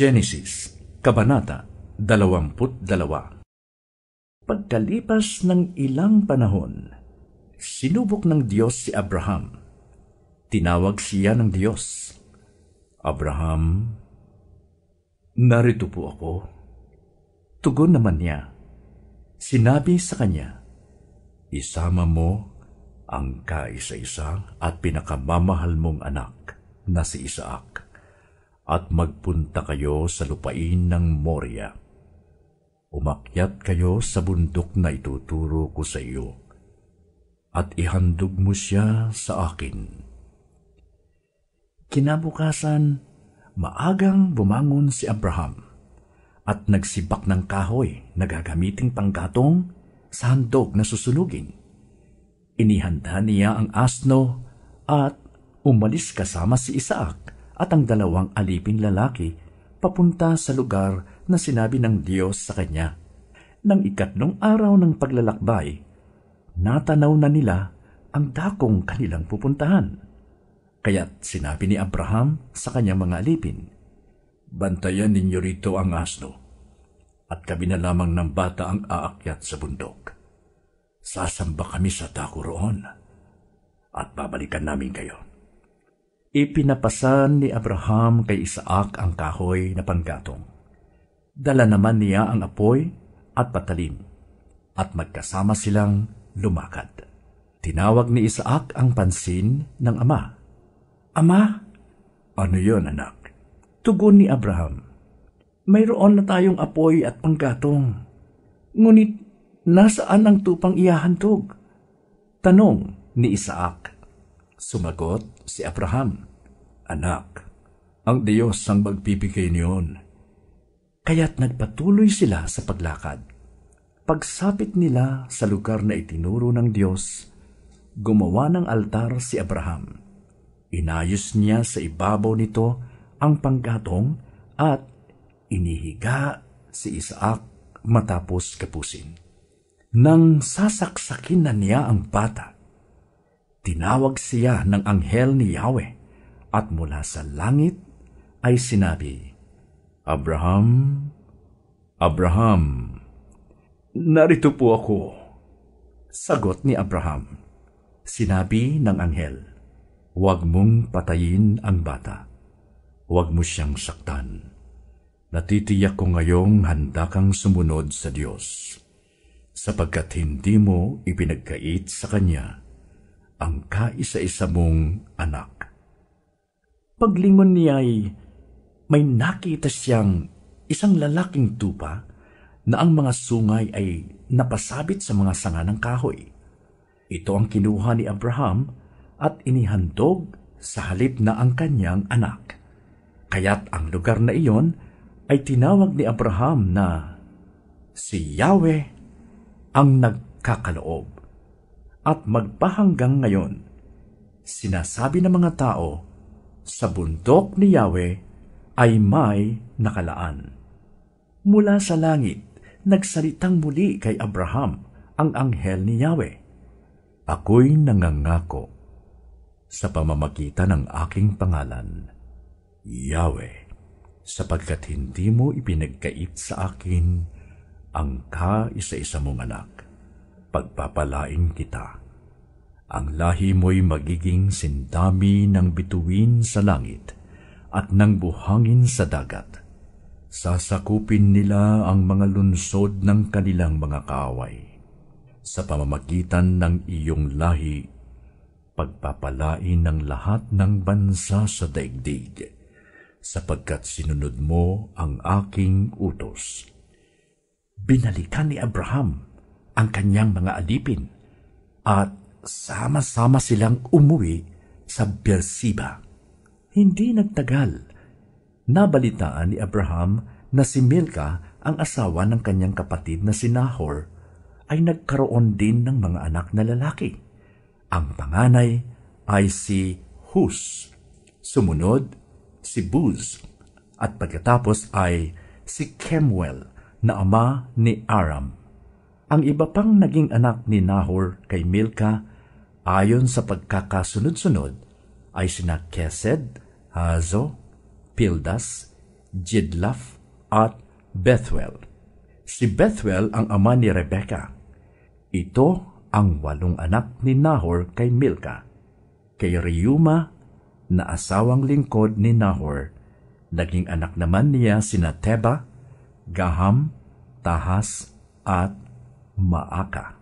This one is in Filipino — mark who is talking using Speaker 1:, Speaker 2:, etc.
Speaker 1: Genesis, Kabanata 22. Pagkalipas ng ilang panahon, sinubok ng Diyos si Abraham. Tinawag siya ng Diyos. Abraham, narito po ako. Tugon naman niya. Sinabi sa kanya, isama mo ang kaisa-isa at pinakamamahal mong anak na si Isaac, at magpunta kayo sa lupain ng Moria. Umakyat kayo sa bundok na ituturo ko sa iyo, at ihandog mo siya sa akin. Kinabukasan, maagang bumangon si Abraham at nagsibak ng kahoy na gagamiting panggatong sa handog na susunugin. Inihanda niya ang asno at umalis kasama si Isaac at ang dalawang aliping lalaki papunta sa lugar na sinabi ng Diyos sa kanya. Nang ikatlong araw ng paglalakbay, natanaw na nila ang dakong kanilang pupuntahan. Kaya't sinabi ni Abraham sa kanyang mga alipin, bantayan ninyo rito ang asno, at kami na lamang ng bata ang aakyat sa bundok. Sasamba kami sa dako roon, at babalikan namin kayo. Ipinapasan ni Abraham kay Isaac ang kahoy na panggatong. Dala naman niya ang apoy at patalim, at magkasama silang lumakad. Tinawag ni Isaac ang pansin ng ama. Ama, ano yon anak? Tugon ni Abraham, mayroon na tayong apoy at panggatong. Ngunit nasaan ang tupang ihahandog? Tanong ni Isaac. Sumagot si Abraham, anak, ang Diyos ang magbibigay niyon. Kaya't nagpatuloy sila sa paglakad. Pagsapit nila sa lugar na itinuro ng Diyos, gumawa ng altar si Abraham. Inayos niya sa ibabaw nito ang panggatong at inihiga si Isaac matapos kapusin. Nang sasaksakin na niya ang bata, tinawag siya ng anghel ni Yahweh at mula sa langit ay sinabi, Abraham, Abraham. Narito po ako. Sagot ni Abraham. Sinabi ng anghel, huwag mong patayin ang bata. Huwag mo siyang saktan. Natitiyak ko ngayong handa kang sumunod sa Diyos, sapagkat hindi mo ipinagkait sa Kanya ang kaisa-isa mong anak. Paglingon niya ay may nakita siyang isang lalaking tupa na ang mga sungay ay napasabit sa mga sanga ng kahoy. Ito ang kinuha ni Abraham at inihandog sa halip na ang kanyang anak. Kaya't ang lugar na iyon ay tinawag ni Abraham na si Yahweh ang nagkakaloob. At magpahanggang ngayon, sinasabi ng mga tao, sa bundok ni Yahweh ay may nakalaan. Mula sa langit, nagsalitang muli kay Abraham ang anghel ni Yahweh. Ako'y nangangako sa pamamagitan ng aking pangalan, Yahweh, sapagkat hindi mo ipinagkait sa akin ang kaisa-isa mong anak. Pagpapalain kita. Ang lahi mo'y magiging sindami ng bituin sa langit at ng buhangin sa dagat. Sasakupin nila ang mga lunsod ng kanilang mga kaaway. Sa pamamagitan ng iyong lahi, pagpapalain ng lahat ng bansa sa daigdig, sapagkat sinunod mo ang aking utos. Binalikan ni Abraham ang kanyang mga alipin at sama-sama silang umuwi sa Beersheba. Hindi nagtagal, nabalitaan ni Abraham na si Milka, ang asawa ng kanyang kapatid na si Nahor, ay nagkaroon din ng mga anak na lalaki. Ang panganay ay si Hus, sumunod si Buz, at pagkatapos ay si Kemuel na ama ni Aram. Ang iba pang naging anak ni Nahor kay Milka, ayon sa pagkakasunod-sunod, ay sina Kesed, Hazo, Pildas, Jidlaph at Bethuel. Si Bethuel ang ama ni Rebecca. Ito ang 8 anak ni Nahor kay Milca. Kay Reuma, na asawang lingkod ni Nahor, naging anak naman niya sina Teba, Gaham, Tahas, at Maaka.